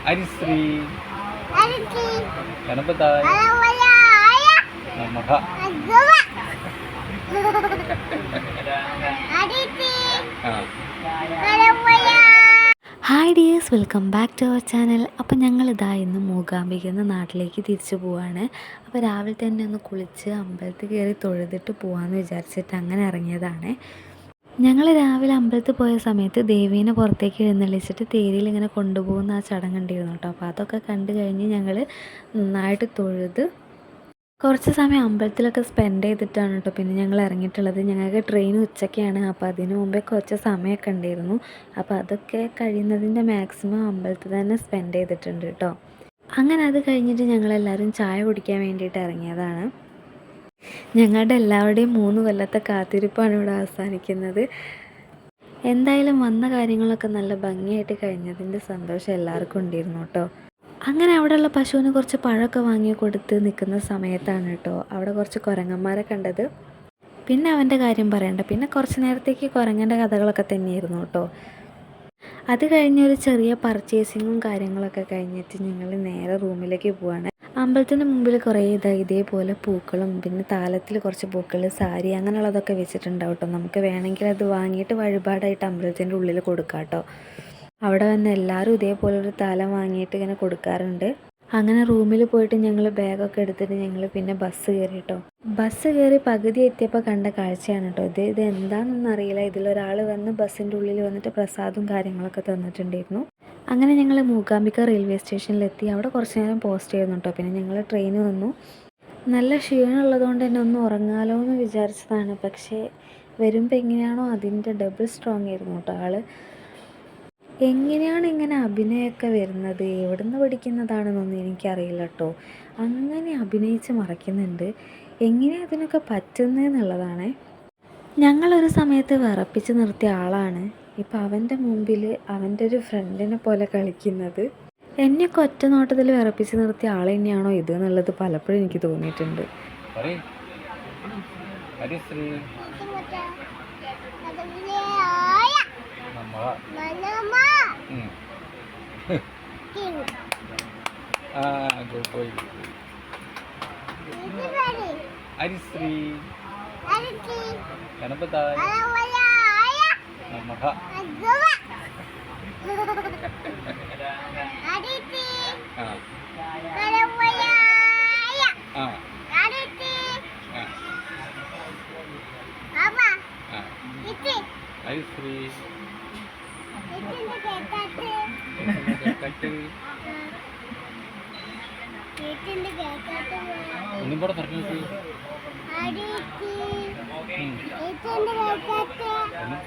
ഹരിശ്രീ ഗണപതായ നമഃ. Hi dears, welcome back to our channel. അപ്പോൾ ഞങ്ങളിതാ ഇന്ന് മൂകാംബിക എന്ന നാട്ടിലേക്ക് തിരിച്ചു പോവാണ്. അപ്പോൾ രാവിലെ തന്നെ ഒന്ന് കുളിച്ച് അമ്പലത്തിൽ കയറി തൊഴുതിട്ട് പോകാമെന്ന് വിചാരിച്ചിട്ട് അങ്ങനെ ഇറങ്ങിയതാണ്. ഞങ്ങൾ രാവിലെ അമ്പലത്തിൽ പോയ സമയത്ത് ദേവീനെ പുറത്തേക്ക് എഴുന്നള്ളിച്ചിട്ട് തേരിയിൽ ഇങ്ങനെ കൊണ്ടുപോകുന്ന ആ ചടങ്ങുണ്ടായിരുന്നു കേട്ടോ. അപ്പോൾ അതൊക്കെ കണ്ടു കഴിഞ്ഞ് ഞങ്ങൾ നന്നായിട്ട് തൊഴുത് കുറച്ച് സമയം അമ്പലത്തിലൊക്കെ സ്പെൻഡ് ചെയ്തിട്ടാണ് കേട്ടോ പിന്നെ ഞങ്ങൾ ഇറങ്ങിയിട്ടുള്ളത്. ഞങ്ങൾക്ക് ട്രെയിൻ ഉച്ചയ്ക്കാണ്, അപ്പോൾ അതിന് മുമ്പേ കുറച്ച് സമയമൊക്കെ ഉണ്ടായിരുന്നു. അപ്പോൾ അതൊക്കെ കഴിയുന്നതിൻ്റെ മാക്സിമം അമ്പലത്തിൽ തന്നെ സ്പെൻഡ് ചെയ്തിട്ടുണ്ട് കേട്ടോ. അങ്ങനെ അത് കഴിഞ്ഞിട്ട് ഞങ്ങളെല്ലാവരും ചായ കുടിക്കാൻ വേണ്ടിയിട്ട് ഇറങ്ങിയതാണ്. ഞങ്ങളുടെ എല്ലാവരുടെയും 3 കൊല്ലത്തെ കാത്തിരിപ്പാണ് ഇവിടെ അവസാനിക്കുന്നത്. എന്തായാലും വന്ന കാര്യങ്ങളൊക്കെ നല്ല ഭംഗിയായിട്ട് കഴിഞ്ഞതിൻ്റെ സന്തോഷം എല്ലാവർക്കും ഉണ്ടായിരുന്നു കേട്ടോ. അങ്ങനെ അവിടെയുള്ള പശുവിന് കുറച്ച് പഴമൊക്കെ വാങ്ങി കൊടുത്ത് നിൽക്കുന്ന സമയത്താണ് കേട്ടോ അവിടെ കുറച്ച് കുരങ്ങന്മാരെ കണ്ടത്. പിന്നെ അവൻ്റെ കാര്യം പറയണ്ട, പിന്നെ കുറച്ച് നേരത്തേക്ക് കുരങ്ങൻ്റെ കഥകളൊക്കെ തന്നെയായിരുന്നു കേട്ടോ. അത് കഴിഞ്ഞൊരു ചെറിയ പർച്ചേസിങ്ങും കാര്യങ്ങളൊക്കെ കഴിഞ്ഞിട്ട് ഞങ്ങൾ നേരെ റൂമിലേക്ക് പോവാണ്. അമ്പലത്തിൻ്റെ മുമ്പിൽ കുറേ ഇതേപോലെ പൂക്കളും പിന്നെ താലത്തിൽ കുറച്ച് പൂക്കൾ, സാരി അങ്ങനെയുള്ളതൊക്കെ വെച്ചിട്ടുണ്ടാവും കേട്ടോ. നമുക്ക് വേണമെങ്കിൽ അത് വാങ്ങിയിട്ട് വഴിപാടായിട്ട് അമ്പലത്തിൻ്റെ ഉള്ളിൽ കൊടുക്കാം കേട്ടോ. അവിടെ വന്ന് എല്ലാവരും ഇതേപോലൊരു താലം വാങ്ങിയിട്ട് ഇങ്ങനെ കൊടുക്കാറുണ്ട്. അങ്ങനെ റൂമിൽ പോയിട്ട് ഞങ്ങൾ ബാഗൊക്കെ എടുത്തിട്ട് ഞങ്ങൾ പിന്നെ ബസ് കയറി കേട്ടോ. ബസ് കയറി പകുതി എത്തിയപ്പോൾ കണ്ട കാഴ്ചയാണ് കേട്ടോ ഇത് എന്താണെന്നൊന്നും അറിയില്ല. ഇതിലൊരാൾ വന്ന് ബസ്സിൻ്റെ ഉള്ളിൽ വന്നിട്ട് പ്രസാദവും കാര്യങ്ങളൊക്കെ തന്നിട്ടുണ്ടായിരുന്നു. അങ്ങനെ ഞങ്ങൾ മൂകാംബിക റെയിൽവേ സ്റ്റേഷനിലെത്തി. അവിടെ കുറച്ച് നേരം പോസ്റ്റ് ചെയ്യുന്നു കേട്ടോ. പിന്നെ ഞങ്ങൾ ട്രെയിൻ വന്നു. നല്ല ക്ഷീണമുള്ളതുകൊണ്ട് തന്നെ ഒന്ന് ഉറങ്ങാലോ എന്ന് വിചാരിച്ചതാണ്. പക്ഷേ വരുമ്പോൾ എങ്ങനെയാണോ അതിൻ്റെ ഡബിൾ സ്ട്രോങ് ആയിരുന്നു കേട്ടോ ആൾ. എങ്ങനെയാണ് ഇങ്ങനെ അഭിനയമൊക്കെ വരുന്നത്, എവിടെ നിന്ന് പഠിക്കുന്നതാണെന്നൊന്നും എനിക്കറിയില്ല കേട്ടോ. അങ്ങനെ അഭിനയിച്ച് മറയ്ക്കുന്നുണ്ട്. എങ്ങനെയാണ് അതിനൊക്കെ പറ്റുന്നതെന്നുള്ളതാണ്. ഞങ്ങളൊരു സമയത്ത് വിറപ്പിച്ച് നിർത്തിയ ആളാണ് ഇപ്പം അവൻ്റെ മുമ്പിൽ അവൻ്റെ ഒരു ഫ്രണ്ടിനെ പോലെ കളിക്കുന്നത്. എന്നെയൊക്കെ ഒറ്റ നോട്ടത്തിൽ വിറപ്പിച്ച് നിർത്തിയ ആൾ തന്നെയാണോ ഇത് എന്നുള്ളത് പലപ്പോഴും എനിക്ക് തോന്നിയിട്ടുണ്ട്. ഹരിശ്രീ ഗണപതായ നമഃ. ഹരിശ്രീ ഒന്നും കൂടെ പറഞ്ഞു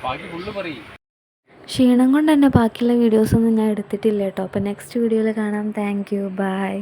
ബാക്കി ഫുള്ള് പറയും. ക്ഷീണം കൊണ്ട് തന്നെ ബാക്കിയുള്ള വീഡിയോസൊന്നും ഞാൻ എടുത്തിട്ടില്ല കേട്ടോ. അപ്പോൾ നെക്സ്റ്റ് വീഡിയോയിൽ കാണാം. Thank you, by.